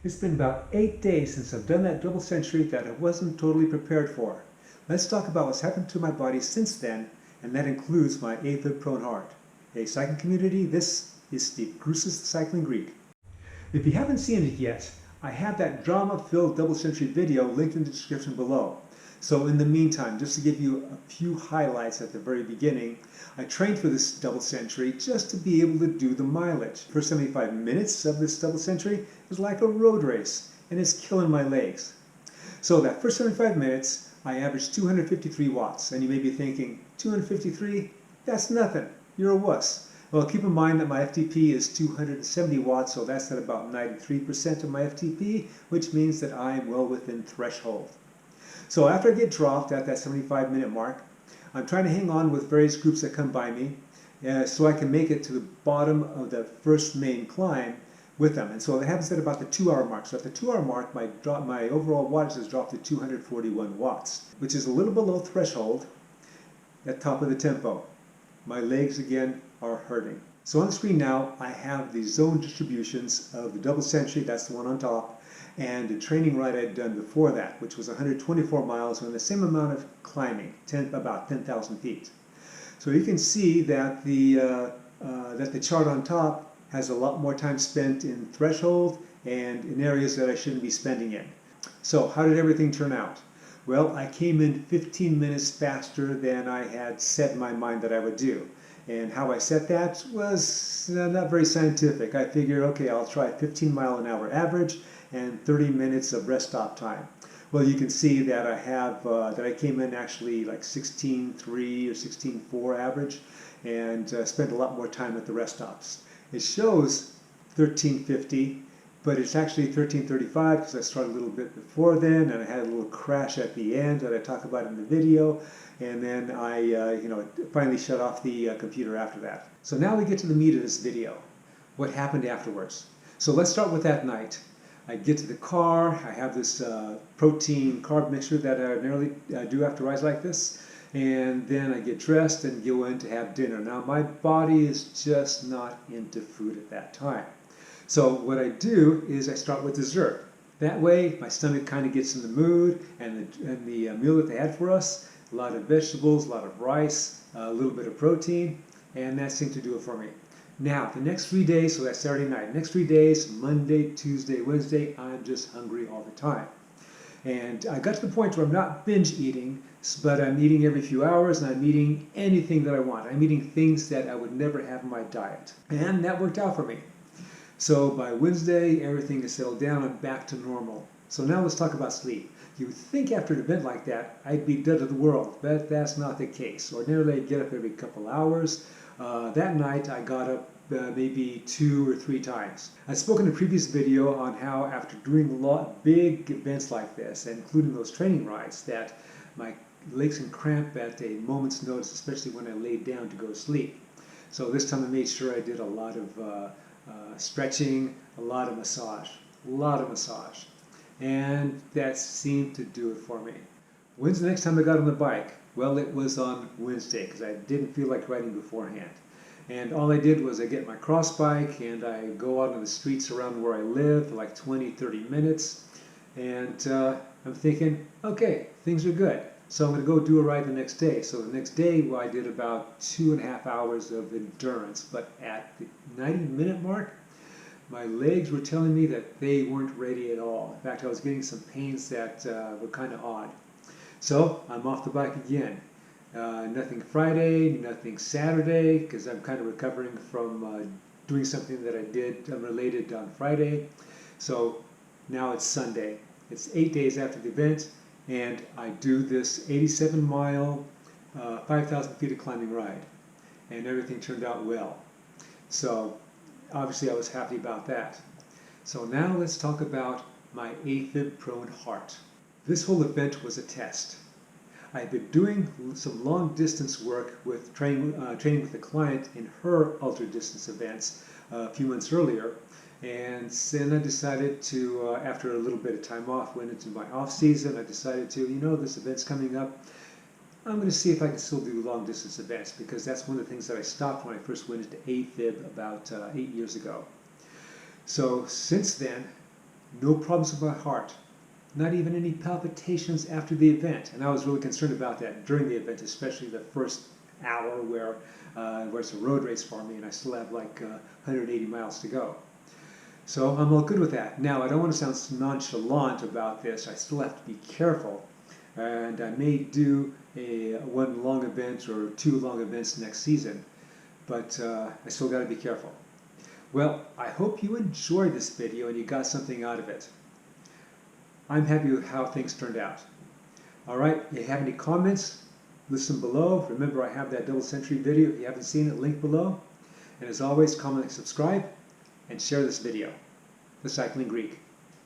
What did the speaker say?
It's been about 8 days since I've done that double century that I wasn't totally prepared for. Let's talk about what's happened to my body since then, and that includes my Afib prone heart. Hey cycling community, this is Steve Cruce's Cycling Greek. If you haven't seen it yet, I have that drama-filled double century video linked in the description below. So in the meantime, just to give you a few highlights at the very beginning, I trained for this double century just to be able to do the mileage. The first 75 minutes of this double century is like a road race, and it's killing my legs. So that first 75 minutes, I averaged 253 watts, and you may be thinking, 253? That's nothing, you're a wuss. Well, keep in mind that my FTP is 270 watts, so that's at about 93% of my FTP, which means that I am well within threshold. So after I get dropped at that 75-minute mark, I'm trying to hang on with various groups that come by me so I can make it to the bottom of the first main climb with them. And so it happens at about the 2-hour mark. So at the 2-hour mark, my overall wattage has dropped to 241 watts, which is a little below threshold at top of the tempo. My legs again are hurting. So on the screen now, I have the zone distributions of the double century, that's the one on top, and the training ride I'd done before that, which was 124 miles on the same amount of climbing, about 10,000 feet. So you can see that the chart on top has a lot more time spent in threshold and in areas that I shouldn't be spending in. So how did everything turn out? Well, I came in 15 minutes faster than I had set in my mind that I would do. And how I set that was not very scientific. I figured, okay, I'll try 15-mile-an-hour average and 30 minutes of rest stop time. Well, you can see that I came in actually like 16.3 or 16.4 average, and spent a lot more time at the rest stops. It shows 13.50, but it's actually 13.35 because I started a little bit before then, and I had a little crash at the end that I talk about in the video, and then I finally shut off the computer after that. So now we get to the meat of this video. What happened afterwards? So let's start with that night. I get to the car, I have this protein carb mixture that I ordinarily do after rides like this, and then I get dressed and go in to have dinner. Now my body is just not into food at that time. So what I do is I start with dessert. That way my stomach kind of gets in the mood, and the meal that they had for us, a lot of vegetables, a lot of rice, a little bit of protein, and that seemed to do it for me. Now, the next 3 days, so that's Saturday night, next 3 days, Monday, Tuesday, Wednesday, I'm just hungry all the time. And I got to the point where I'm not binge eating, but I'm eating every few hours, and I'm eating anything that I want. I'm eating things that I would never have in my diet. And that worked out for me. So by Wednesday, everything is settled down, I'm back to normal. So now let's talk about sleep. You would think after an event like that, I'd be dead to the world, but that's not the case. Ordinarily, I get up every couple hours. That night, I got up maybe 2 or 3 times. I've spoken in a previous video on how after doing big events like this, including those training rides, that my legs can cramp at a moment's notice, especially when I laid down to go to sleep. So this time I made sure I did a lot of stretching, a lot of massage, and that seemed to do it for me. When's the next time I got on the bike? Well, it was on Wednesday because I didn't feel like riding beforehand. And all I did was I get my cross bike and I go out on the streets around where I live for like 20-30 minutes. And I'm thinking, okay, things are good. So I'm going to go do a ride the next day. So the next day, well, I did about 2.5 hours of endurance. But at the 90-minute mark, my legs were telling me that they weren't ready at all. In fact, I was getting some pains that were kind of odd. So I'm off the bike again. Nothing Friday, nothing Saturday, because I'm kind of recovering from doing something that I did unrelated on Friday. So now it's Sunday. It's 8 days after the event, and I do this 87-mile, 5,000 feet of climbing ride, and everything turned out well. So obviously I was happy about that. So now let's talk about my Afib prone heart. This whole event was a test. I've been doing some long distance work with training with a client in her ultra distance events a few months earlier, and then I decided to, after a little bit of time off, went into my off season, I decided to, this event's coming up, I'm going to see if I can still do long distance events, because that's one of the things that I stopped when I first went into Afib about 8 years ago. So since then, No problems with my heart. Not even any palpitations after the event. And I was really concerned about that during the event, especially the first hour where it's a road race for me and I still have like 180 miles to go. So I'm all good with that. Now, I don't want to sound nonchalant about this. I still have to be careful. And I may do one long event or 2 long events next season. But I still got to be careful. Well, I hope you enjoyed this video and you got something out of it. I'm happy with how things turned out. Alright, if you have any comments, listen below. Remember, I have that double century video. If you haven't seen it, link below. And as always, comment and subscribe, and share this video. The Cycling Greek.